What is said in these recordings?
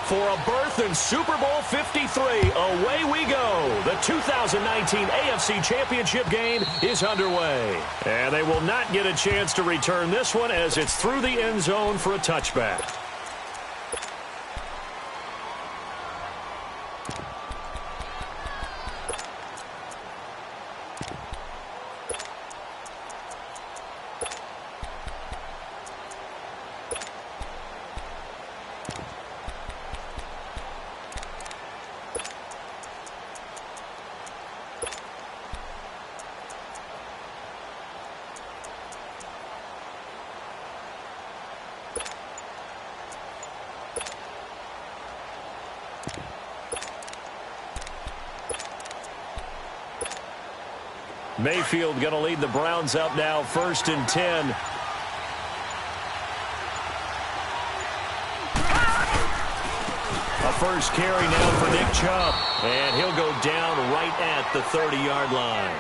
for a berth in Super Bowl 53. Away we go. The 2019 AFC Championship game is underway. And they will not get a chance to return this one as it's through the end zone for a touchback. Mayfield going to lead the Browns up now, 1st and 10. A first carry now for Nick Chubb. And he'll go down right at the 30-yard line.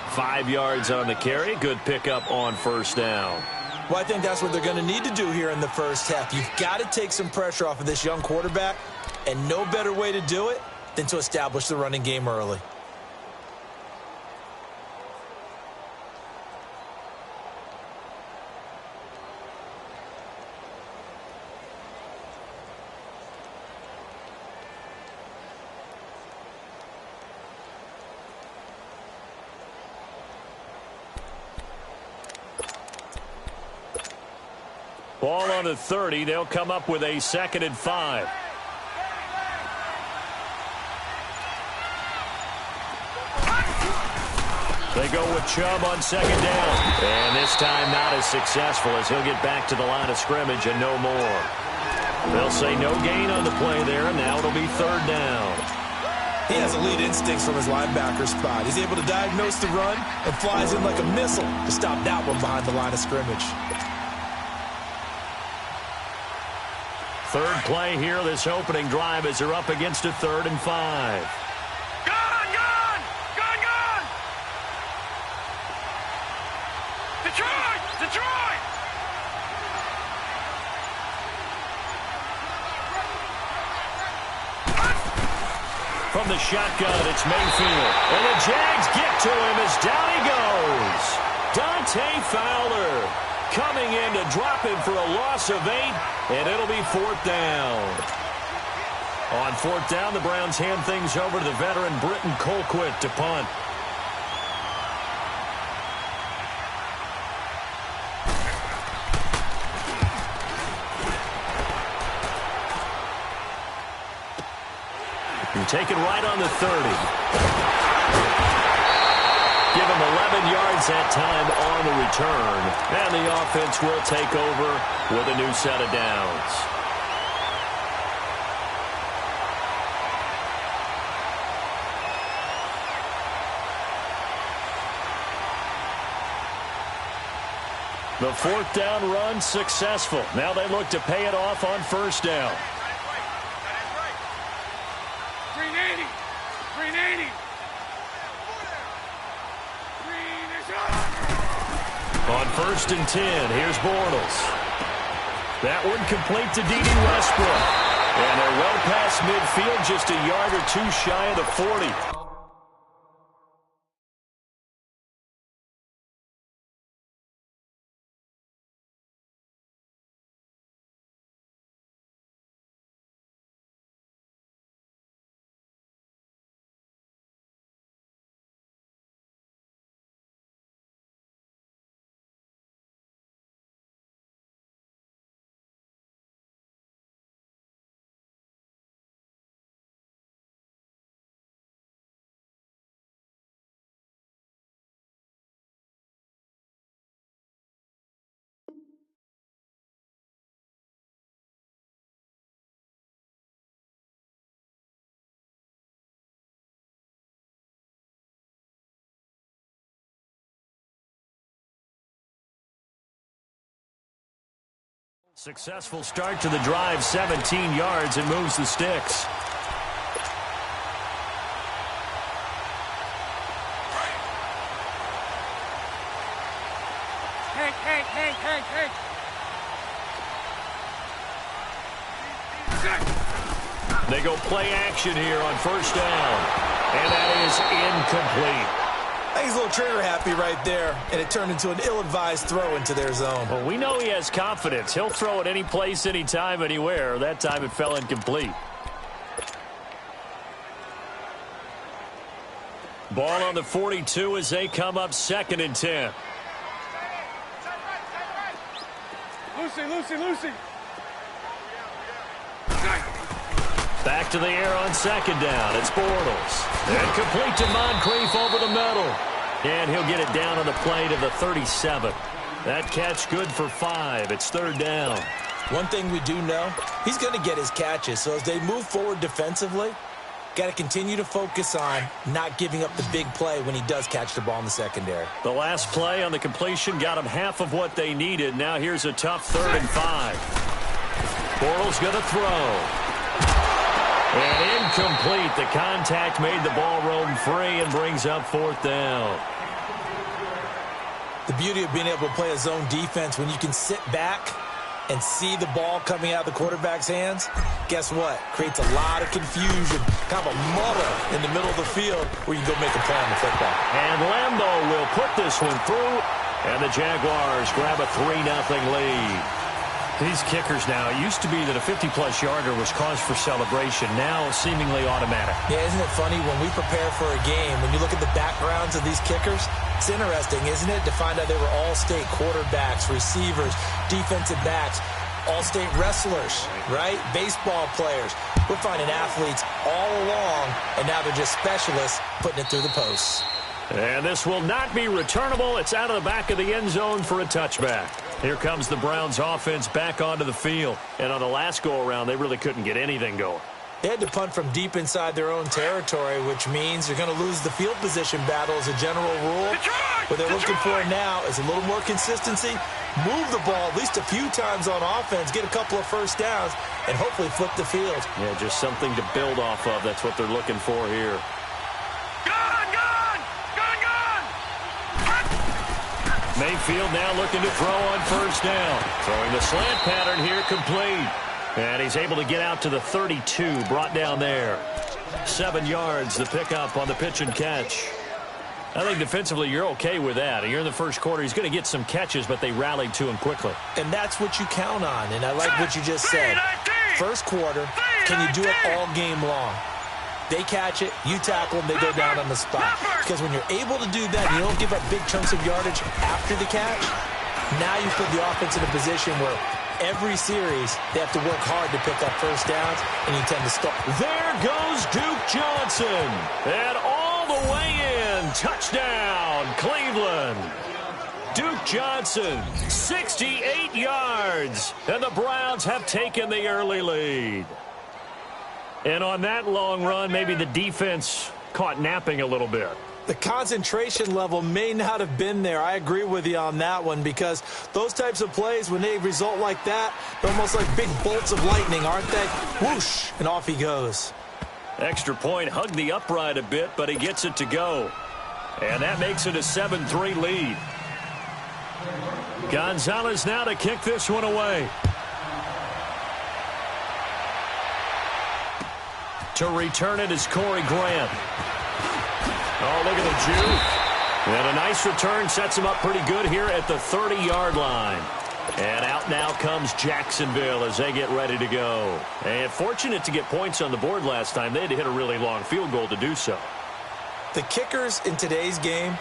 5 yards on the carry. Good pickup on first down. Well, I think that's what they're going to need to do here in the first half. You've got to take some pressure off of this young quarterback, and no better way to do it than to establish the running game early. Ball on the 30. They'll come up with a 2nd and 5. They go with Chubb on 2nd down. And this time not as successful as he'll get back to the line of scrimmage and no more. They'll say no gain on the play there, and now it'll be 3rd down. He has elite instincts from his linebacker spot. He's able to diagnose the run and flies in like a missile to stop that one behind the line of scrimmage. 3rd play here, this opening drive, as they're up against a 3rd and 5. Gone! Detroit! From the shotgun, it's Mayfield. And the Jags get to him as down he goes. Dante Fowler coming in to drop him for a loss of 8, and it'll be 4th down. On 4th down, the Browns hand things over to the veteran Britton Colquitt to punt. Taken right on the 30. Give him 11 yards that time on the return. And the offense will take over with a new set of downs. The 4th down run successful. Now they look to pay it off on 1st down. 380. On 1st and 10, here's Bortles. That one complete to Yetidee Westbrook. And they're well past midfield, just a yard or 2 shy of the 40. Successful start to the drive, 17 yards, and moves the sticks. Hey. They go play action here on first down. And that is incomplete. I think he's a little trigger happy right there, and it turned into an ill-advised throw into their zone. Well, we know he has confidence. He'll throw it any place, anytime, anywhere. That time it fell incomplete. Ball on the 42 as they come up 2nd and 10. Lucy. Back to the air on 2nd down. It's Bortles. And complete to Moncrief over the middle. And he'll get it down on the play to the 37. That catch good for 5. It's 3rd down. One thing we do know, he's going to get his catches. So as they move forward defensively, got to continue to focus on not giving up the big play when he does catch the ball in the secondary. The last play on the completion got him half of what they needed. Now here's a tough 3rd and 5. Bortles going to throw. And incomplete. The contact made the ball roam free and brings up 4th down. The beauty of being able to play a zone defense when you can sit back and see the ball coming out of the quarterback's hands, guess what? Creates a lot of confusion, kind of a muddle in the middle of the field where you go make a play on the football. And Lambo will put this one through, and the Jaguars grab a 3-0 lead. These kickers now, it used to be that a 50-plus yarder was cause for celebration. Now seemingly automatic. Yeah, isn't it funny when we prepare for a game, when you look at the backgrounds of these kickers, it's interesting, isn't it, to find out they were all-state quarterbacks, receivers, defensive backs, all-state wrestlers, right? Baseball players. We're finding athletes all along, and now they're just specialists putting it through the posts. And this will not be returnable. It's out of the back of the end zone for a touchback. Here comes the Browns offense back onto the field. And on the last go-around, they really couldn't get anything going. They had to punt from deep inside their own territory, which means you're going to lose the field position battle as a general rule. What they're looking for now is a little more consistency, move the ball at least a few times on offense, get a couple of first downs, and hopefully flip the field. Yeah, just something to build off of. That's what they're looking for here. Mayfield now looking to throw on first down. Throwing the slant pattern here complete. And he's able to get out to the 32, brought down there. 7 yards, the pickup on the pitch and catch. I think defensively you're okay with that. You're in the first quarter. He's going to get some catches, but they rallied to him quickly. And that's what you count on, and I like what you just said. First quarter, can you do it all game long? They catch it, you tackle them, they go down on the spot. Because when you're able to do that, you don't give up big chunks of yardage after the catch, now you put the offense in a position where every series they have to work hard to pick up first downs, and you tend to stop. There goes Duke Johnson. And all the way in, touchdown, Cleveland. Duke Johnson, 68 yards, and the Browns have taken the early lead. And on that long run, maybe the defense caught napping a little bit. The concentration level may not have been there. I agree with you on that one, because those types of plays, when they result like that, they're almost like big bolts of lightning, aren't they? Whoosh, and off he goes. Extra point, hugged the upright a bit, but he gets it to go. And that makes it a 7-3 lead. Gonzalez now to kick this one away. To return it is Corey Grant. Oh, look at the juke. And a nice return sets him up pretty good here at the 30-yard line. And out now comes Jacksonville as they get ready to go. And fortunate to get points on the board last time. They had to hit a really long field goal to do so. The kickers in today's game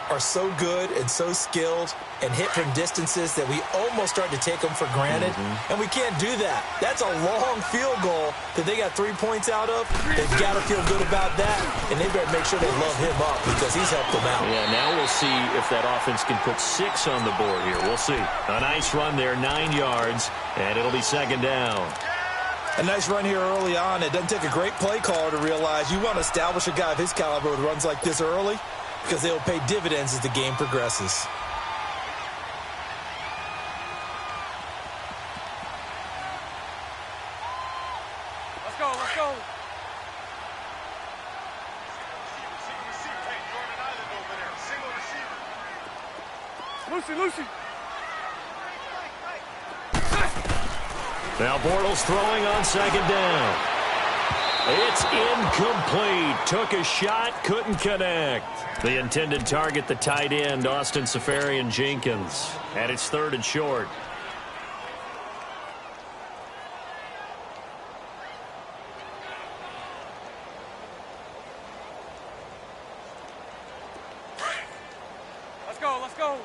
are so good and so skilled and hit from distances that we almost start to take them for granted. And we can't do that. That's a long field goal that they got 3 points out of. They've got to feel good about that, and they better make sure they love him up because he's helped them out. Yeah, now we'll see if that offense can put 6 on the board here. We'll see. A nice run there, 9 yards, and it'll be 2nd down. A nice run here early on. It doesn't take a great play caller to realize you want to establish a guy of his caliber with runs like this early, because they will pay dividends as the game progresses. Let's go, let's go. Lucy. Now Bortles throwing on 2nd down. It's incomplete. Took a shot, couldn't connect. The intended target, the tight end, Austin Safarian-Jenkins. And it's 3rd and short. Let's go.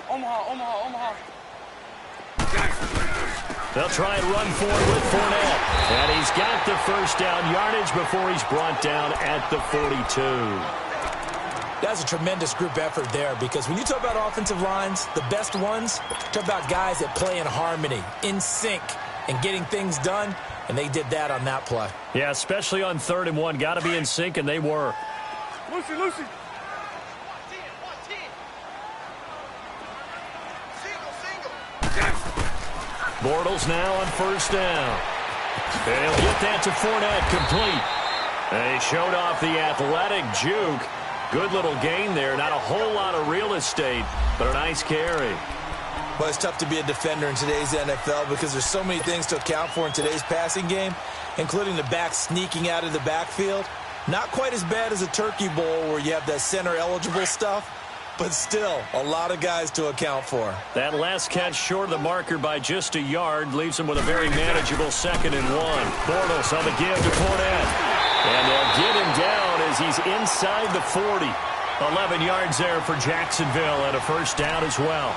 Omaha. They'll try and run forward with Fournette. And he's got the first down yardage before he's brought down at the 42. That's a tremendous group effort there, because when you talk about offensive lines, the best ones, talk about guys that play in harmony, in sync, and getting things done, and they did that on that play. Yeah, especially on 3rd and 1. Got to be in sync, and they were. Lucy. Bortles now on 1st down. And he'll get that to Fournette, complete. And he showed off the athletic juke. Good little gain there. Not a whole lot of real estate, but a nice carry. Well, it's tough to be a defender in today's NFL because there's so many things to account for in today's passing game, including the back sneaking out of the backfield. Not quite as bad as a turkey bowl where you have that center-eligible stuff, but still a lot of guys to account for. That last catch short of the marker by just a yard leaves him with a very manageable 2nd and 1. Bortles on the give to Fournette. And they'll get him down as he's inside the 40. 11 yards there for Jacksonville and a 1st down as well.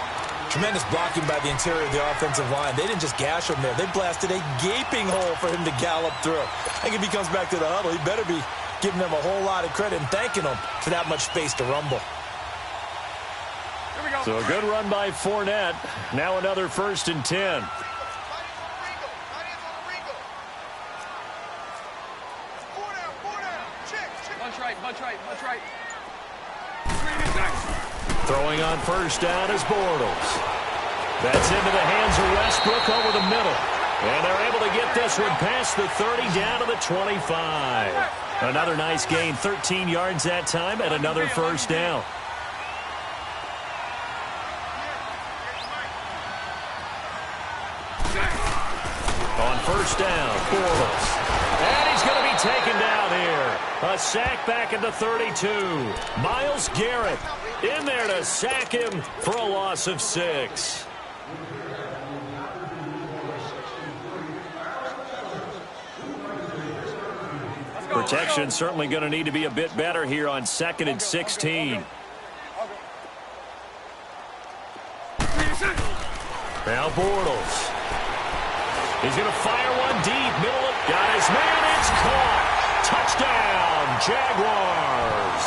Tremendous blocking by the interior of the offensive line. They didn't just gash him there. They blasted a gaping hole for him to gallop through. I think if he comes back to the huddle, he better be giving them a whole lot of credit and thanking them for that much space to rumble. So a good run by Fournette. Now another 1st and 10. Bunch right. Throwing on 1st down is Bortles. That's into the hands of Westbrook over the middle. And they're able to get this one past the 30 down to the 25. Another nice gain, 13 yards that time, and another 1st down. On 1st down, Bortles. And he's going to be taken down here. A sack back at the 32. Myles Garrett in there to sack him for a loss of 6. Protection certainly going to need to be a bit better here on 2nd and 16. Now Bortles. He's going to fire one deep. Middle of, got his man. It's caught. Touchdown, Jaguars.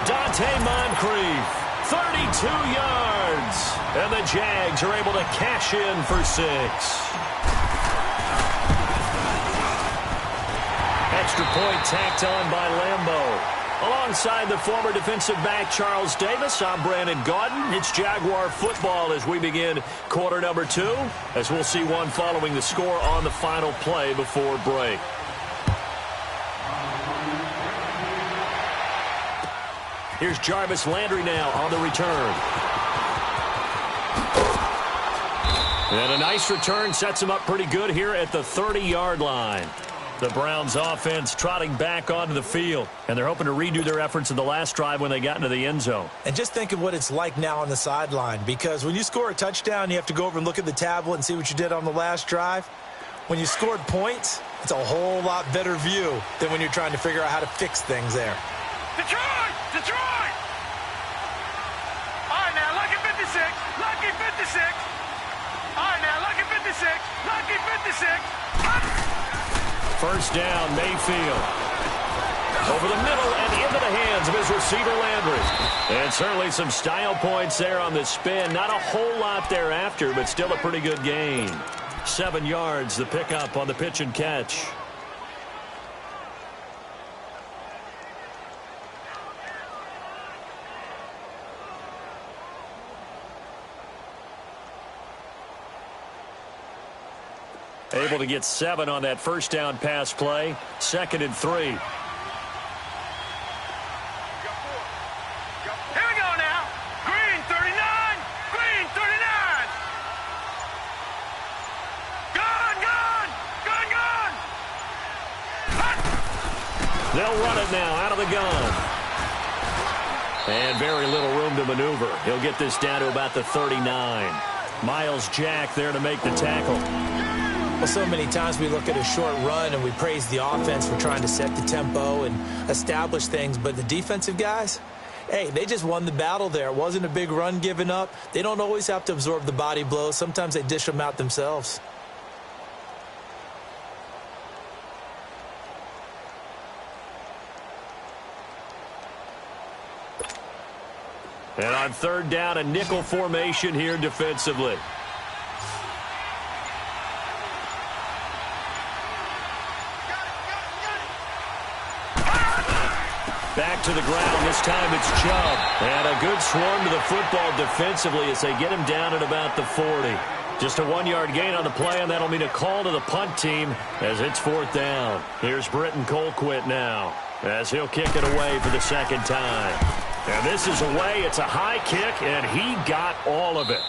Dante Moncrief, 32 yards. And the Jags are able to cash in for 6. Extra point tacked on by Lambeau. Alongside the former defensive back Charles Davis, I'm Brandon Gaudin. It's Jaguar football as we begin quarter number 2, as we'll see one following the score on the final play before break. Here's Jarvis Landry now on the return. And a nice return sets him up pretty good here at the 30-yard line. The Browns offense trotting back onto the field, and they're hoping to redo their efforts in the last drive when they got into the end zone. And just think of what it's like now on the sideline, because when you score a touchdown, you have to go over and look at the tablet and see what you did on the last drive. When you scored points, it's a whole lot better view than when you're trying to figure out how to fix things there. Detroit! All right, now, lucky 56. All right, now, lucky 56. 1st down, Mayfield. Over the middle and into the hands of his receiver, Landry. And certainly some style points there on the spin. Not a whole lot thereafter, but still a pretty good gain. 7 yards, the pickup on the pitch and catch. Able to get 7 on that 1st down pass play. 2nd and 3. Here we go now. Green 39. Green 39. Gun. They'll run it now out of the gun. And very little room to maneuver. He'll get this down to about the 39. Miles Jack there to make the tackle. Well, so many times we look at a short run and we praise the offense for trying to set the tempo and establish things, but the defensive guys, hey, they just won the battle there. It wasn't a big run given up. They don't always have to absorb the body blows. Sometimes they dish them out themselves. And on third down, a nickel formation here defensively. Back to the ground. This time it's Chubb. And a good swarm to the football defensively as they get him down at about the 40. Just a 1-yard gain on the play, and that'll mean a call to the punt team as it's fourth down. Here's Britton Colquitt now as he'll kick it away for the second time. And this is away. It's a high kick, and he got all of it.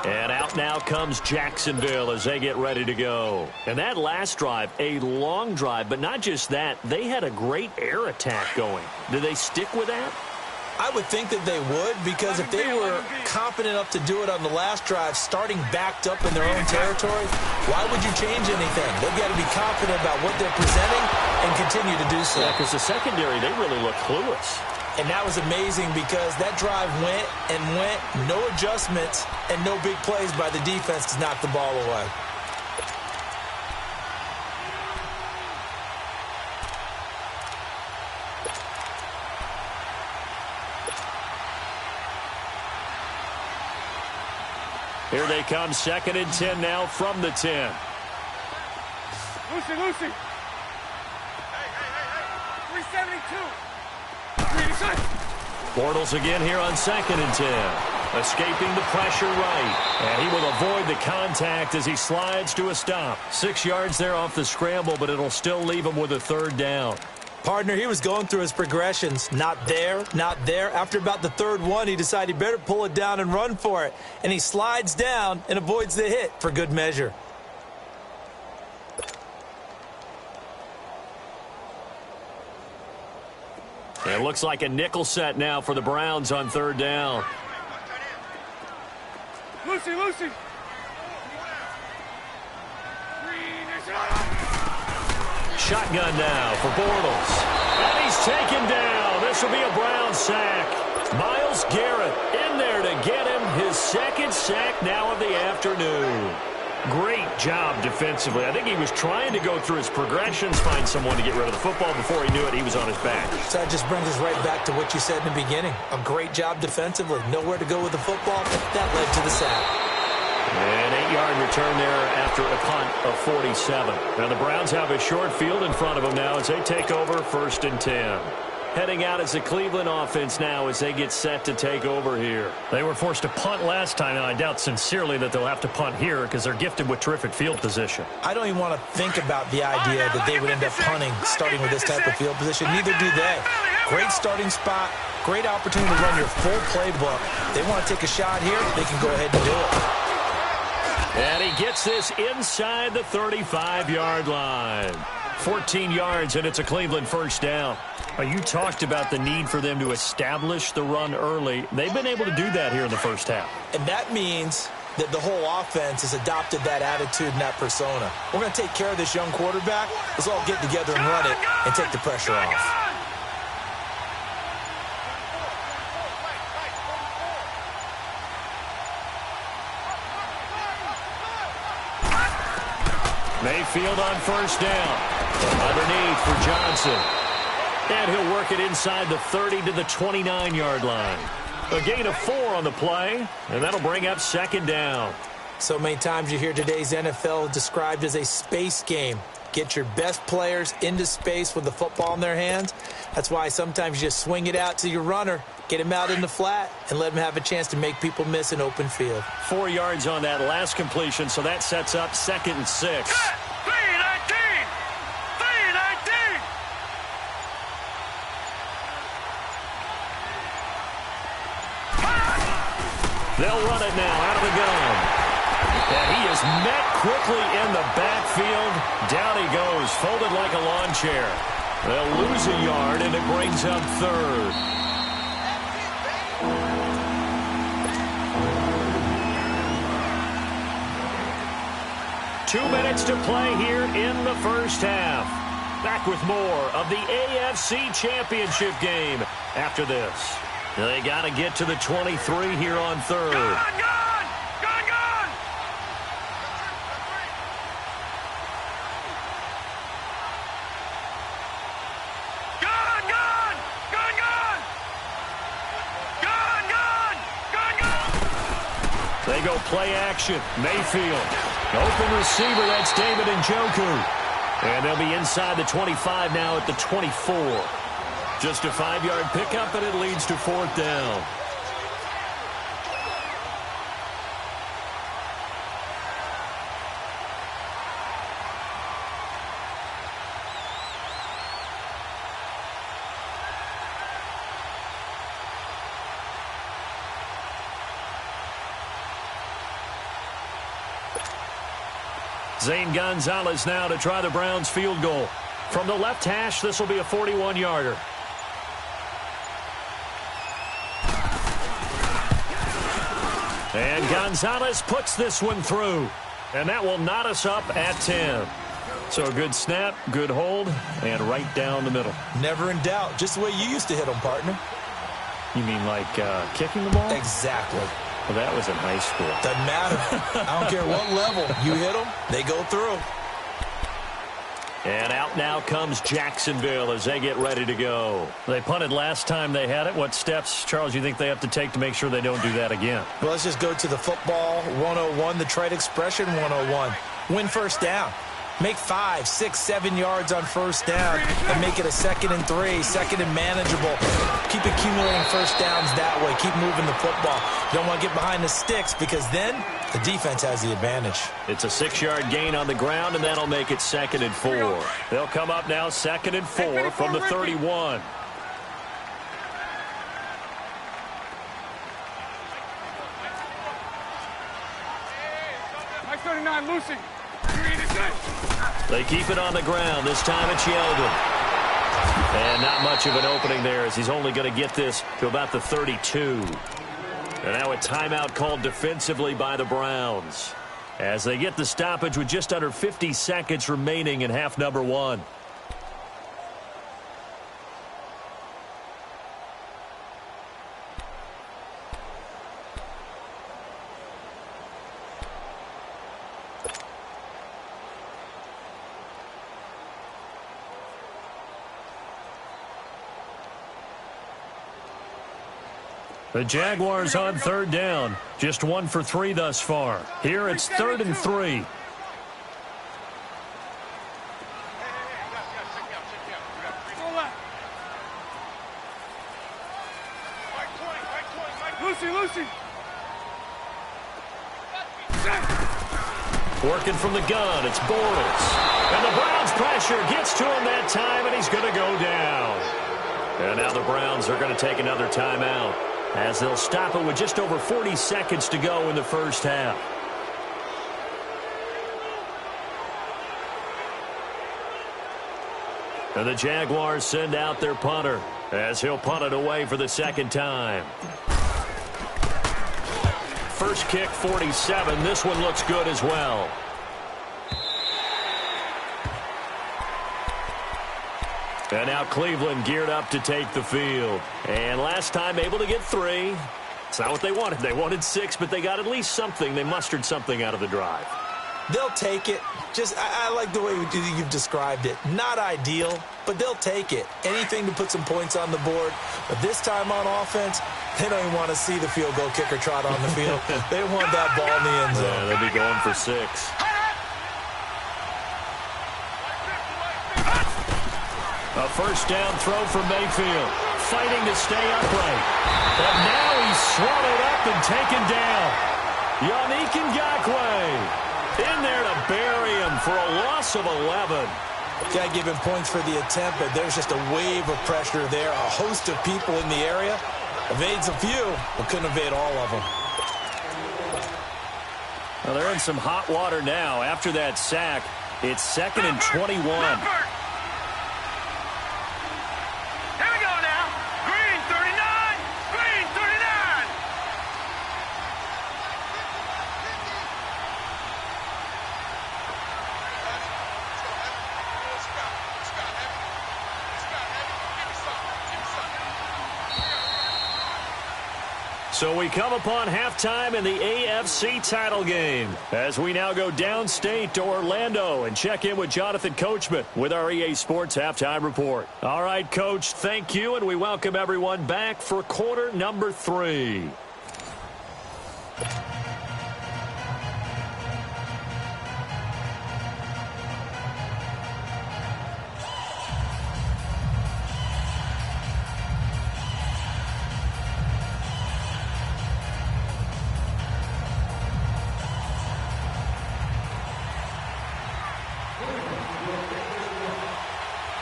And out now comes Jacksonville as they get ready to go. And that last drive, a long drive, but not just that. They had a great air attack going. Do they stick with that? I would think that they would, because if they were confident enough to do it on the last drive, starting backed up in their own territory, why would you change anything? They've got to be confident about what they're presenting and continue to do so. Yeah, because the secondary, they really look clueless. And that was amazing because that drive went and went, no adjustments, and no big plays by the defense to knock the ball away. Here they come, 2nd and 10 now from the 10. Lucy. Hey. 372. Bortles again here on 2nd and 10. Escaping the pressure right. And he will avoid the contact as he slides to a stop. 6 yards there off the scramble, but it'll still leave him with a third down. Partner, he was going through his progressions. Not there, not there. After about the third one, he decided he better pull it down and run for it. And he slides down and avoids the hit for good measure. It looks like a nickel set now for the Browns on third down. Lucy. Shotgun now for Bortles. And he's taken down. This will be a Brown sack. Myles Garrett in there to get him his second sack now of the afternoon. Great job defensively. I think he was trying to go through his progressions, find someone to get rid of the football. Before he knew it, he was on his back. So that just brings us right back to what you said in the beginning. A great job defensively. Nowhere to go with the football. That led to the sack. An 8-yard return there after a punt of 47. Now the Browns have a short field in front of them now as they take over 1st and 10. Heading out as the Cleveland offense now as they get set to take over here. They were forced to punt last time, and I doubt sincerely that they'll have to punt here because they're gifted with terrific field position. I don't even want to think about the idea that they would end up punting starting with this type of field position. Neither do they. Great starting spot, great opportunity to run your full playbook. They want to take a shot here, they can go ahead and do it. And he gets this inside the 35-yard line. 14 yards, and it's a Cleveland first down. You talked about the need for them to establish the run early. They've been able to do that here in the first half. And that means that the whole offense has adopted that attitude and that persona. We're going to take care of this young quarterback. Let's all get together and run it and take the pressure off. Mayfield on first down. Underneath for Johnson. And he'll work it inside the 30 to the 29-yard line. A gain of 4 on the play, and that'll bring up 2nd down. So many times you hear today's NFL described as a space game. Get your best players into space with the football in their hands. That's why sometimes you just swing it out to your runner, get him out in the flat, and let him have a chance to make people miss an open field. 4 yards on that last completion, so that sets up 2nd and 6. 319! They'll run it now out of the gun. And he is is met quickly in the backfield. Down he goes, folded like a lawn chair. They'll lose a yard, and it brings up third. Two minutes to play here in the first half. Back with more of the AFC Championship game after this. They got to get to the 23 here on third. Gone! They go play action. Mayfield. Open receiver, that's David Njoku. And they'll be inside the 25 now at the 24. Just a 5-yard pickup, and it leads to fourth down. Zane Gonzalez now to try the Browns field goal. From the left hash, this will be a 41-yarder. And Gonzalez puts this one through. And that will knot us up at 10. So a good snap, good hold, and right down the middle. Never in doubt. Just the way you used to hit them, partner. You mean like kicking the ball? Exactly. Well, that was in high school. Doesn't matter. I don't care what level. You hit them, they go through. And out now comes Jacksonville as they get ready to go. They punted last time they had it. What steps, Charles, you think they have to take to make sure they don't do that again? Well, let's just go to the football 101, the trade expression 101. Win first down. Make 5, 6, 7 yards on first down and make it a 2nd and 3, 2nd and manageable. Keep accumulating first downs that way. Keep moving the football. You don't want to get behind the sticks because then the defense has the advantage. It's a 6-yard gain on the ground, and that'll make it 2nd and 4. They'll come up now 2nd and 4 from the 31. Mike 39, Lucy. They keep it on the ground. This time it's Yeldon. And not much of an opening there as he's only going to get this to about the 32. And now a timeout called defensively by the Browns as they get the stoppage with just under 50 seconds remaining in half number 1. The Jaguars on third down. Just 1 for 3 thus far. Here it's 3rd and 3. Lucy. Working from the gun, it's Bortles. And the Browns pressure gets to him that time, and he's going to go down. And now the Browns are going to take another timeout, as they'll stop it with just over 40 seconds to go in the first half. And the Jaguars send out their punter as he'll punt it away for the 2nd time. First kick, 47. This one looks good as well. And now Cleveland geared up to take the field. And last time able to get 3. It's not what they wanted. They wanted 6, but they got at least something. They mustered something out of the drive. They'll take it. I like the way you've described it. Not ideal, but they'll take it. Anything to put some points on the board. But this time on offense, they don't even want to see the field goal kicker trot on the field. They want that ball in the end zone. Yeah, they'll be going for 6. A first down throw for Mayfield. Fighting to stay upright. But now he's swallowed up and taken down. Yannick Ngakoue in there to bury him for a loss of 11. Got to give him points for the attempt, but there's just a wave of pressure there. A host of people in the area. Evades a few, but couldn't evade all of them. Well, they're in some hot water now. After that sack, it's 2nd and 21. Here we go now. Green 39. Green 39. So we come upon halftime in the AFC title game as we now go downstate to Orlando and check in with Jonathan Coachman with our EA Sports Halftime Report. All right, Coach, thank you, and we welcome everyone back for quarter number 3.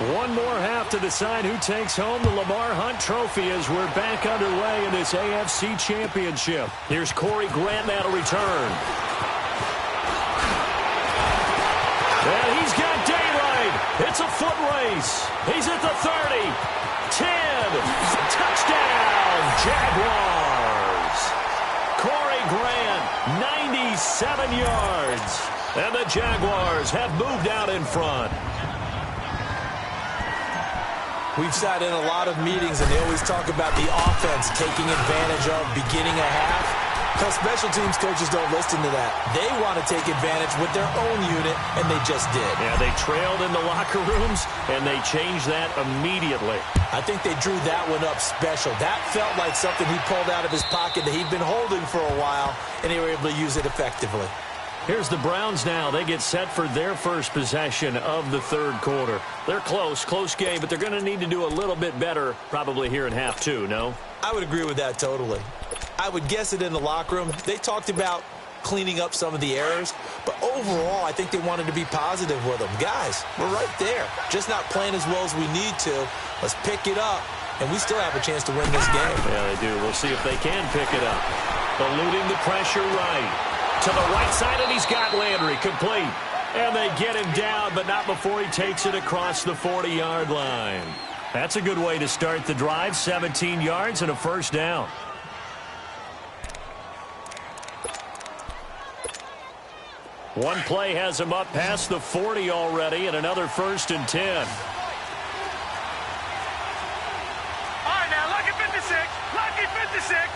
One more half to decide who takes home the Lamar Hunt Trophy as we're back underway in this AFC Championship. Here's Corey Grant now to return. And he's got daylight. It's a foot race. He's at the 30. 10. Touchdown, Jaguars. Corey Grant, 97 yards. And the Jaguars have moved out in front. We've sat in a lot of meetings, and they always talk about the offense taking advantage of beginning a half. Because special teams coaches don't listen to that. They want to take advantage with their own unit, and they just did. Yeah, they trailed in the locker rooms, and they changed that immediately. I think they drew that one up special. That felt like something he pulled out of his pocket that he'd been holding for a while, and they were able to use it effectively. Here's the Browns now. They get set for their first possession of the third quarter. They're close game, but they're going to need to do a little bit better probably here in half 2, no? I would agree with that totally. I would guess it in the locker room. They talked about cleaning up some of the errors, but overall, I think they wanted to be positive with them. Guys, we're right there. Just not playing as well as we need to. Let's pick it up, and we still have a chance to win this game. Yeah, they do. We'll see if they can pick it up. Eluding the pressure right. To the right side, and he's got Landry complete. And they get him down, but not before he takes it across the 40-yard line. That's a good way to start the drive. 17 yards and a first down. One play has him up past the 40 already, and another 1st and 10. All right, now, lucky 56. Lucky 56.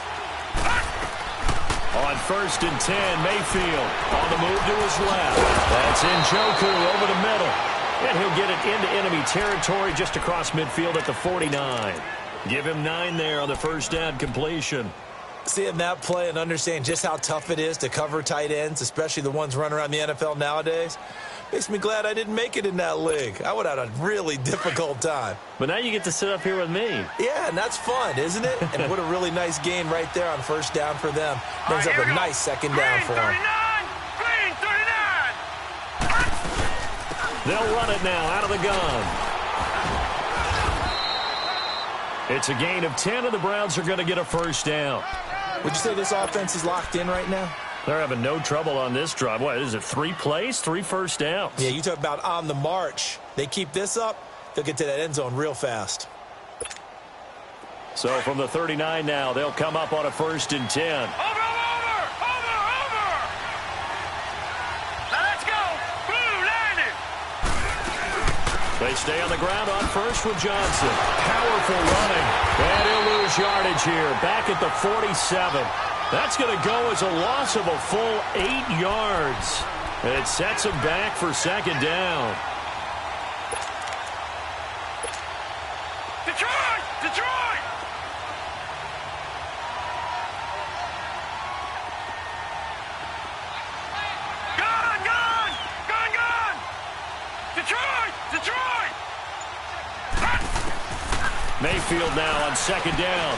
On 1st and 10, Mayfield on the move to his left. That's Njoku over the middle. And he'll get it into enemy territory just across midfield at the 49. Give him 9 there on the first down completion. Seeing that play and understanding just how tough it is to cover tight ends, especially the ones running around the NFL nowadays, makes me glad I didn't make it in that league. I would have had a really difficult time. But now you get to sit up here with me. Yeah, and that's fun, isn't it? And what a really nice gain right there on first down for them. Brings up a nice second down for them. Green 39. They'll run it now out of the gun. It's a gain of 10, and the Browns are going to get a first down. Would you say this offense is locked in right now? They're having no trouble on this drive. What is it, 3 plays, 3 first downs? Yeah, you talk about on the march. They keep this up, they'll get to that end zone real fast. So from the 39 now, they'll come up on a 1st and 10. Over. Now let's go. Blue landed. They stay on the ground on first with Johnson. Powerful running. And he'll lose yardage here. Back at the 47. That's going to go as a loss of a full 8 yards. It sets him back for second down. Detroit! Gone! Detroit! Mayfield now on second down.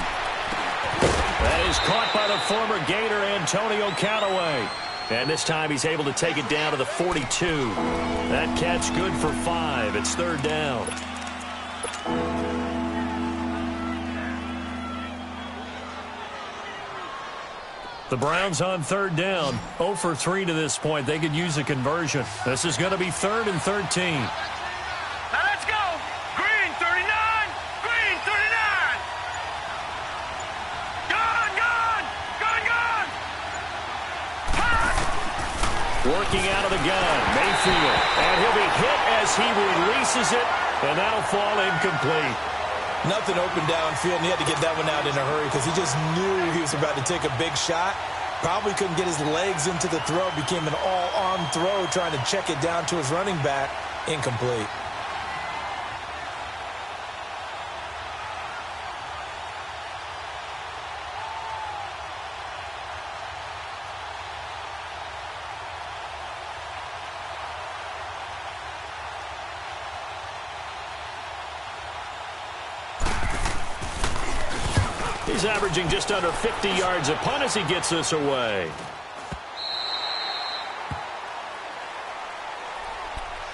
That is caught by the former Gator Antonio Callaway. And this time he's able to take it down to the 42. That catch good for 5. It's third down. The Browns on third down, 0 for 3 to this point. They could use a conversion. This is going to be 3rd and 13. Now let's go. Green 39. Green 39. Gone, gone. Gone, gone. Pass. Working out of the gun, Mayfield. And he'll be hit as he releases it, and that'll fall incomplete. Nothing open downfield, and he had to get that one out in a hurry because he just knew he was about to take a big shot. Probably couldn't get his legs into the throw. Became an all-arm throw trying to check it down to his running back. Incomplete. He's averaging just under 50 yards a punt as he gets this away.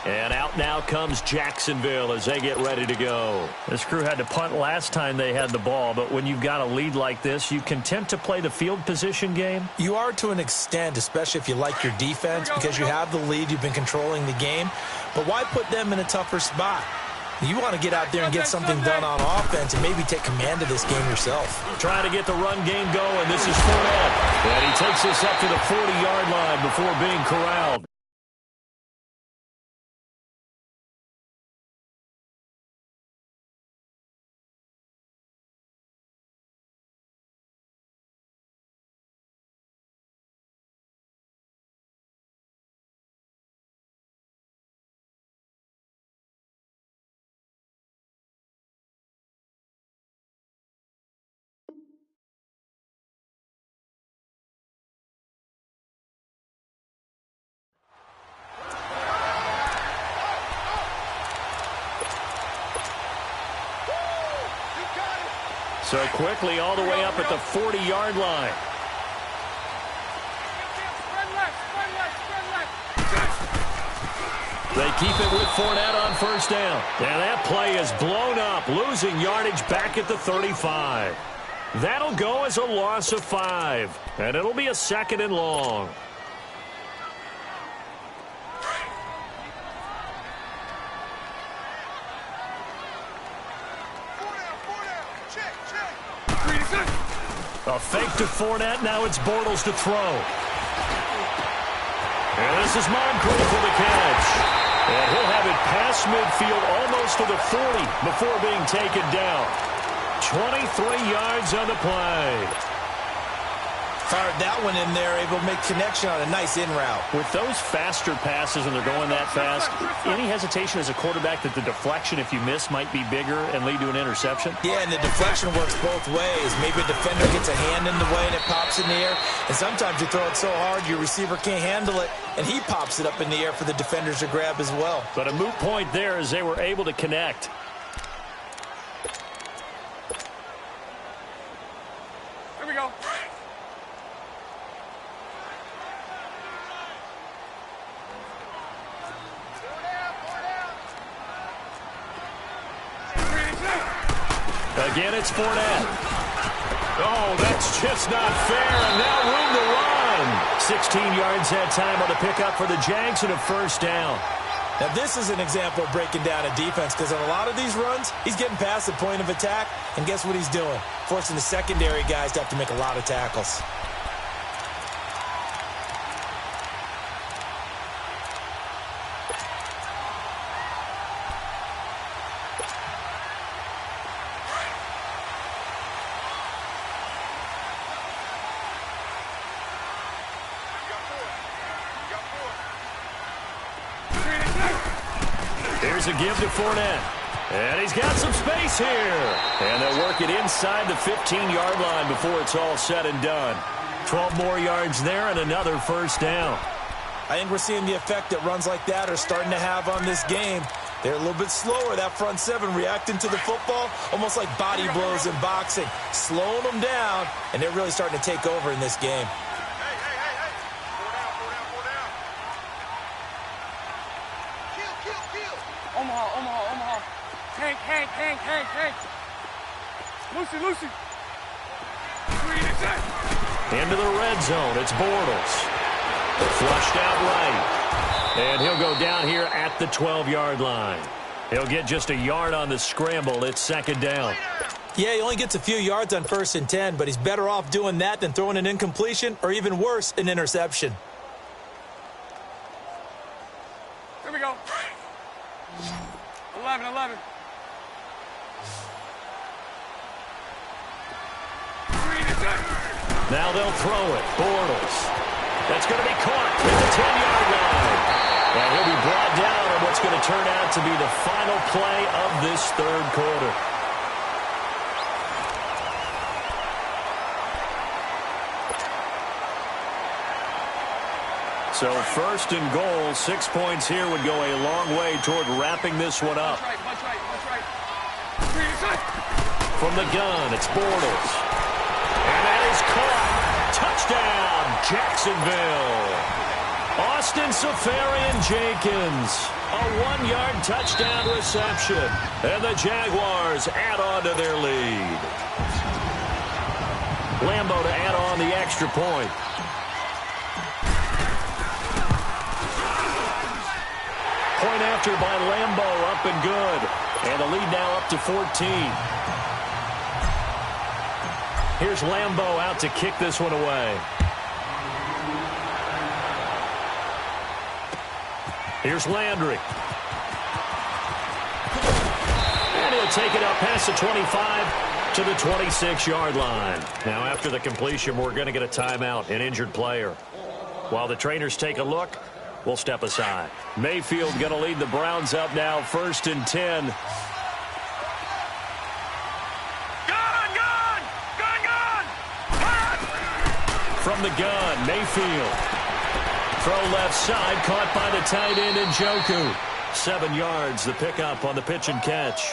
And out now comes Jacksonville as they get ready to go. This crew had to punt last time they had the ball, but when you've got a lead like this, you content to play the field position game? You are to an extent, especially if you like your defense, because you have the lead, you've been controlling the game. But why put them in a tougher spot? You want to get out there and get something done on offense and maybe take command of this game yourself. Trying to get the run game going. This is Fournette. And he takes this up to the 40-yard line before being corralled. So quickly all the way up at the 40-yard line. They keep it with Fournette on first down. And that play is blown up, losing yardage back at the 35. That'll go as a loss of 5. And it'll be a 2nd and long. A fake to Fournette. Now it's Bortles to throw. And this is Moncrief for the catch. And he'll have it past midfield almost to the 40 before being taken down. 23 yards on the play. Fired that one in there, able to make connection on a nice in route. With those faster passes when they're going that fast, any hesitation as a quarterback that the deflection, if you miss, might be bigger and lead to an interception? Yeah, and the deflection works both ways. Maybe a defender gets a hand in the way and it pops in the air. And sometimes you throw it so hard your receiver can't handle it, and he pops it up in the air for the defenders to grab as well. But a moot point there as they were able to connect. Here we go. Again, it's Fournette. Oh, that's just not fair, and now room to run. 16 yards that time on the pickup for the Jags and a first down. Now, this is an example of breaking down a defense because on a lot of these runs, he's getting past the point of attack, and guess what he's doing? Forcing the secondary guys to have to make a lot of tackles. Here's a give to Fournette. And he's got some space here. And they'll work it inside the 15-yard line before it's all said and done. 12 more yards there and another first down. I think we're seeing the effect that runs like that are starting to have on this game. They're a little bit slower, that front seven, reacting to the football, almost like body blows in boxing, slowing them down, and they're really starting to take over in this game. Omaha. Hank. Lucy. Into the red zone. It's Bortles. Flushed out right. And he'll go down here at the 12-yard line. He'll get just a yard on the scramble. It's second down. Yeah, he only gets a few yards on 1st and 10, but he's better off doing that than throwing an incompletion or even worse, an interception. Here we go. 11. Now they'll throw it. Bortles. That's going to be caught at the 10-yard line. And he'll be brought down on what's going to turn out to be the final play of this third quarter. So 1st and goal, 6 points here would go a long way toward wrapping this one up. Punch right. From the gun, it's Bortles. And that is caught. Touchdown, Jacksonville. Austin Seferian-Jenkins. A 1-yard touchdown reception. And the Jaguars add on to their lead. Lambeau to add on the extra point. Point after by Lambeau, up and good. And the lead now up to 14. Here's Lambeau out to kick this one away. Here's Landry. And he'll take it up past the 25 to the 26-yard line. Now after the completion, we're going to get a timeout, an injured player. While the trainers take a look, we'll step aside. Mayfield going to lead the Browns up now, 1st and 10. From the gun, Mayfield. Throw left side, caught by the tight end Njoku. 7 yards, the pickup on the pitch and catch.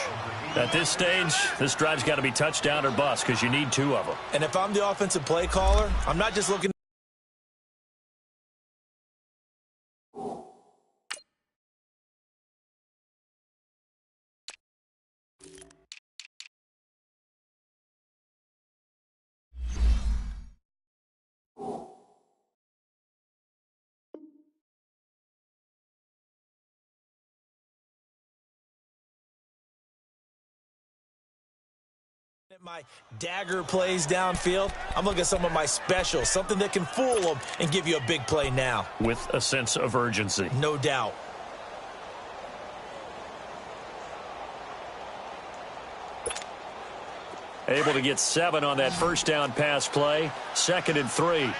At this stage, this drive's got to be touchdown or bust because you need 2 of them. And if I'm the offensive play caller, I'm not just looking. My dagger plays downfield. I'm looking at some of my specials, something that can fool them and give you a big play now. With a sense of urgency. No doubt. Able to get 7 on that first down pass play. 2nd and 3.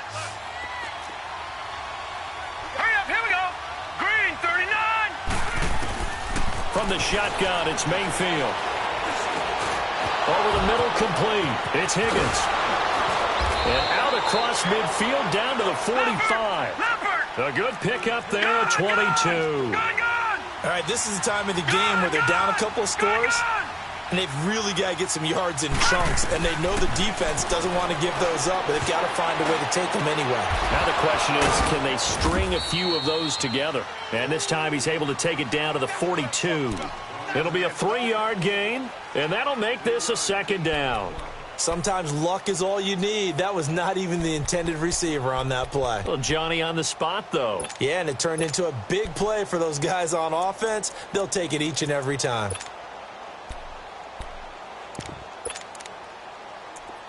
Hurry up, here we go. Green, 39. From the shotgun, it's Mayfield. Over the middle, complete. It's Higgins. And out across midfield, down to the 45. A good pickup there at 22. All right, this is the time of the game where they're down a couple of scores, and they've really got to get some yards in chunks, and they know the defense doesn't want to give those up, but they've got to find a way to take them anyway. Now the question is, can they string a few of those together? And this time he's able to take it down to the 42. It'll be a 3-yard gain, and that'll make this a 2nd down. Sometimes luck is all you need. That was not even the intended receiver on that play. Well, Johnny on the spot, though. Yeah, and it turned into a big play for those guys on offense. They'll take it each and every time.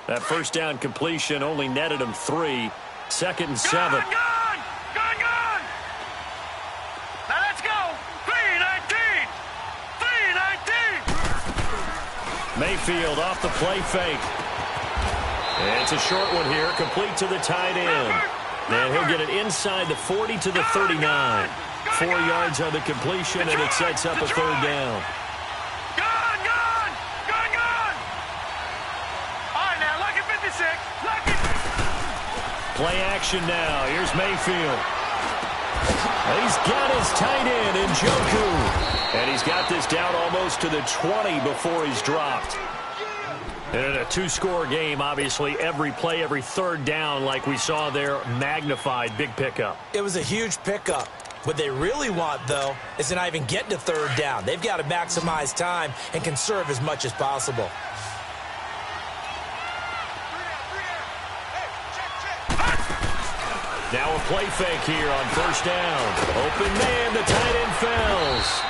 That first down completion only netted him 3. 2nd and 7. Gone! Now let's go! 3-19! 3-19! Mayfield off the play fake. And it's a short one here, complete to the tight end. And he'll get it inside the 40 to the 39. 4 yards on the completion, and it sets up a 3rd down. Play action now. Here's Mayfield. He's got his tight end, Njoku. And he's got this down almost to the 20 before he's dropped. And in a 2-score game, obviously, every play, every 3rd down, like we saw there, magnified. Big pickup. It was a huge pickup. What they really want, though, is to not even get to 3rd down. They've got to maximize time and conserve as much as possible. Now a play fake here on first down. Open man, the tight end falls.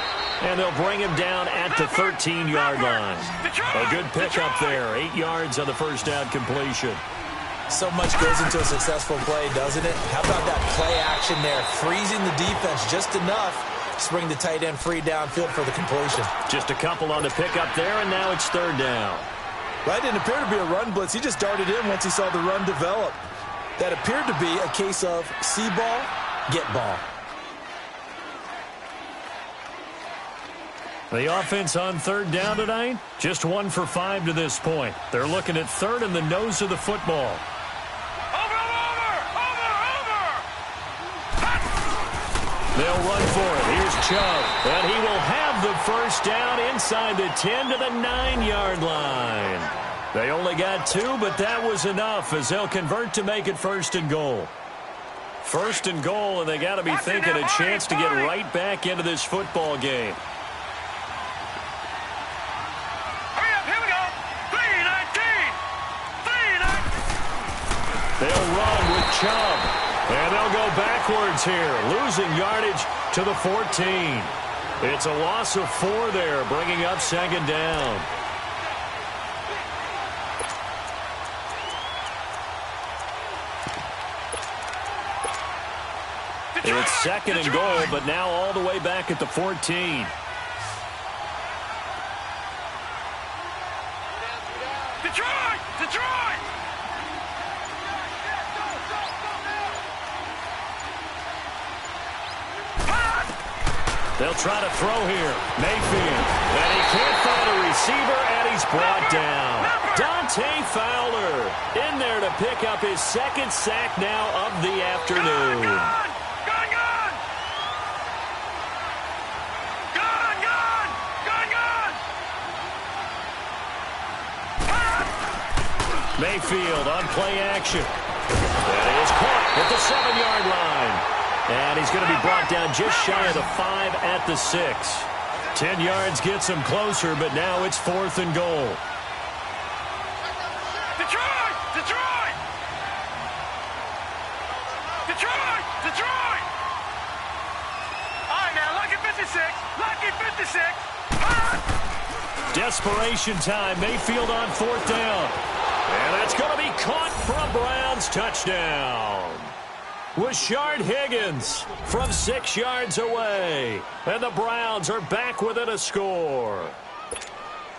And they'll bring him down at the 13-yard line. A good pickup there. 8 yards on the first down completion. So much goes into a successful play, doesn't it? How about that play action there? Freezing the defense just enough to bring the tight end free downfield for the completion. Just a couple on the pickup there, and now it's third down. Well, it didn't appear to be a run blitz. He just darted in once he saw the run develop. That appeared to be a case of see ball, get ball. The offense on third down tonight, just 1 for 5 to this point. They're looking at third in the nose of the football. Over! They'll run for it. Here's Chubb, and he will have the first down inside the 10 to the 9-yard line. They only got 2, but that was enough as they'll convert to make it first and goal. First and goal, and they got to be thinking a chance to get right back into this football game. They'll run with Chubb, and they'll go backwards here, losing yardage to the 14. It's a loss of 4 there, bringing up second down. It's second and goal, but now all the way back at the 14. Detroit! They'll try to throw here. Mayfield. And he can't find a receiver, and he's brought down. Dante Fowler in there to pick up his second sack now of the afternoon. Gone! Mayfield on play action. That is caught at the 7-yard line. And he's going to be brought down just shy of the 5 at the 6. 10 yards gets him closer, but now it's 4th and goal. Detroit! All right, now, lucky 56. Desperation time. Mayfield on 4th down. And that's going to be caught for a Browns touchdown. Rashard Higgins from 6 yards away. And the Browns are back within a score.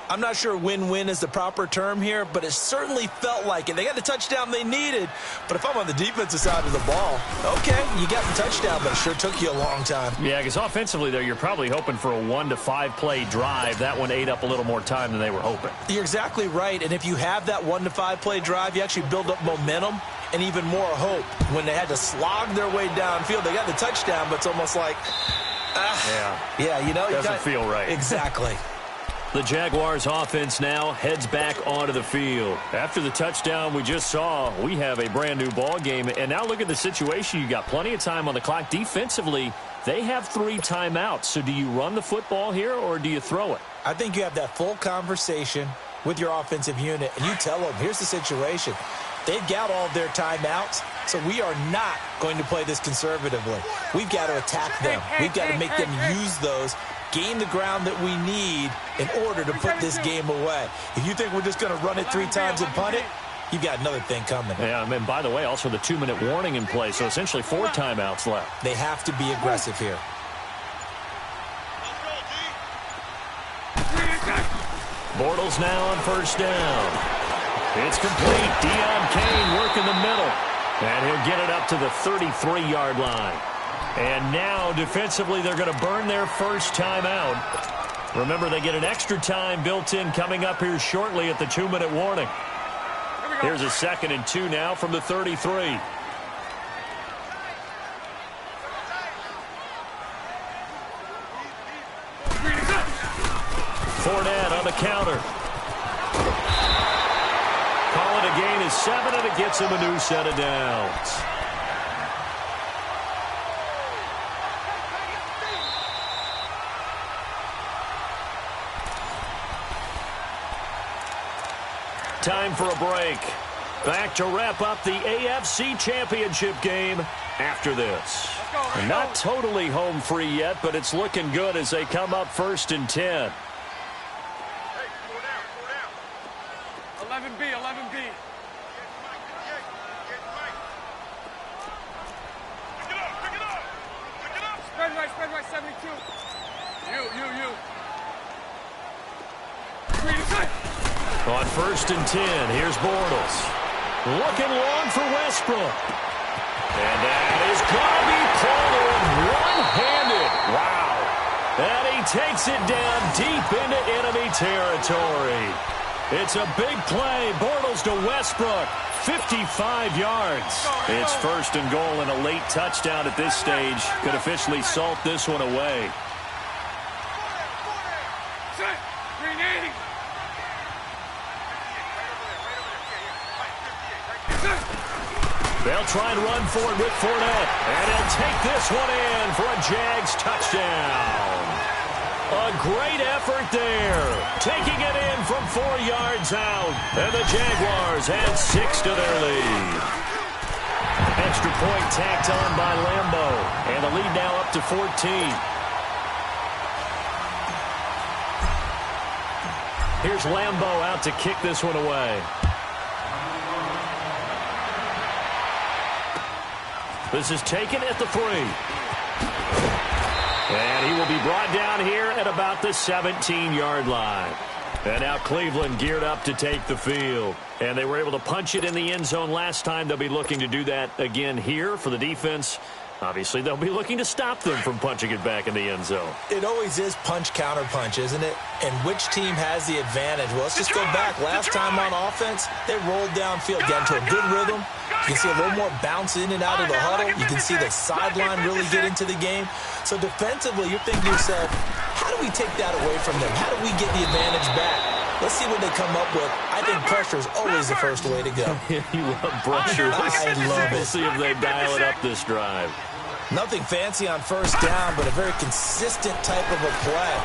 I'm not sure win-win is the proper term here, but it certainly felt like it. They got the touchdown they needed, but if I'm on the defensive side of the ball, okay, you got the touchdown, but it sure took you a long time. Yeah, because offensively, though, you're probably hoping for a 1 to 5 play drive. That one ate up a little more time than they were hoping. You're exactly right, and if you have that 1 to 5 play drive, you actually build up momentum and even more hope. When they had to slog their way downfield, they got the touchdown, but it's almost like, you know, doesn't feel right. Exactly. The Jaguars offense now heads back onto the field. After the touchdown we just saw, we have a brand new ball game. And now look at the situation. You got plenty of time on the clock. Defensively, they have 3 timeouts. So do you run the football here or do you throw it? I think you have that full conversation with your offensive unit, and you tell them, here's the situation. They've got all of their timeouts, so we are not going to play this conservatively. We've got to attack them. We've got to make them use those, gain the ground that we need in order to put this game away. If you think we're just going to run it 3 times and punt it, you've got another thing coming. Yeah, and by the way, also the 2-minute warning in play, so essentially 4 timeouts left. They have to be aggressive here. Bortles now on first down. It's complete. Deion Kane working the middle. And he'll get it up to the 33-yard line. And now, defensively, they're going to burn their first timeout. Remember, they get an extra time built in coming up here shortly at the 2-minute warning. Here's a 2nd and 2 now from the 33. Fournette on the counter. Call it a gain of 7, and it gets him a new set of downs. Time for a break. Back to wrap up the AFC Championship game after this. And not totally home free yet, but it's looking good as they come up 1st and 10. 11B, 11B. Spread right, 72. You. On 1st and 10, here's Bortles. Looking long for Westbrook. And that is going to be pulled in one-handed. Wow. And he takes it down deep into enemy territory. It's a big play. Bortles to Westbrook. 55 yards. It's 1st and goal and a late touchdown at this stage. Could officially salt this one away. They'll try and run for it with Fournette. And he'll take this one in for a Jags touchdown. A great effort there. Taking it in from 4 yards out. And the Jaguars add 6 to their lead. Extra point tacked on by Lambeau. And the lead now up to 14. Here's Lambeau out to kick this one away. This is taken at the 3. And he will be brought down here at about the 17-yard line. And now Cleveland geared up to take the field. And they were able to punch it in the end zone last time. They'll be looking to do that again here for the defense. Obviously, they'll be looking to stop them from punching it back in the end zone. It always is punch-counter-punch, isn't it? And which team has the advantage? Well, let's just go back. Last time on offense, they rolled downfield, got into a good rhythm. You can see a little more bounce in and out of the huddle. You can see the sideline really get into the game. So defensively, you're thinking to yourself, how do we take that away from them? How do we get the advantage back? Let's see what they come up with. I think pressure is always the first way to go. You love pressure. I love it. We'll see if they dial it up this drive. Nothing fancy on 1st down, but a very consistent type of a play.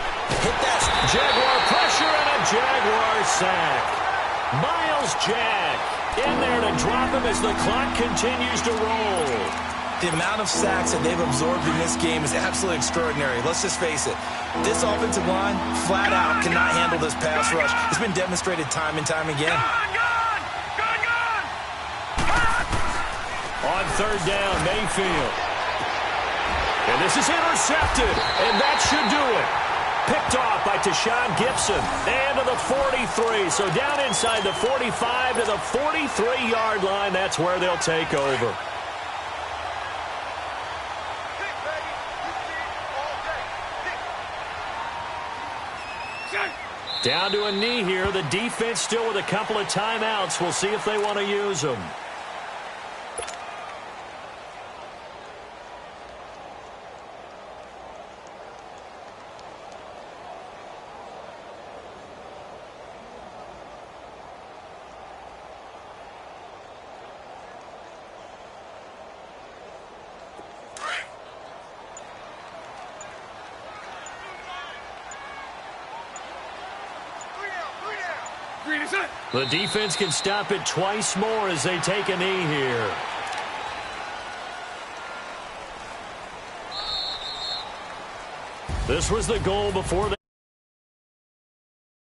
Hit that. Jaguar pressure and a Jaguar sack. Miles Jack in there to drop him as the clock continues to roll. The amount of sacks that they've absorbed in this game is absolutely extraordinary. Let's just face it. This offensive line, flat out, cannot handle this pass rush. It's been demonstrated time and time again. Gone! On 3rd down, Mayfield. And this is intercepted, and that should do it. Picked off by Tashawn Gibson. And to the 43. So down inside the 45 to the 43-yard line. That's where they'll take over. Down to a knee here. The defense still with a couple of timeouts. We'll see if they want to use them. The defense can stop it twice more as they take a knee here. This was the goal before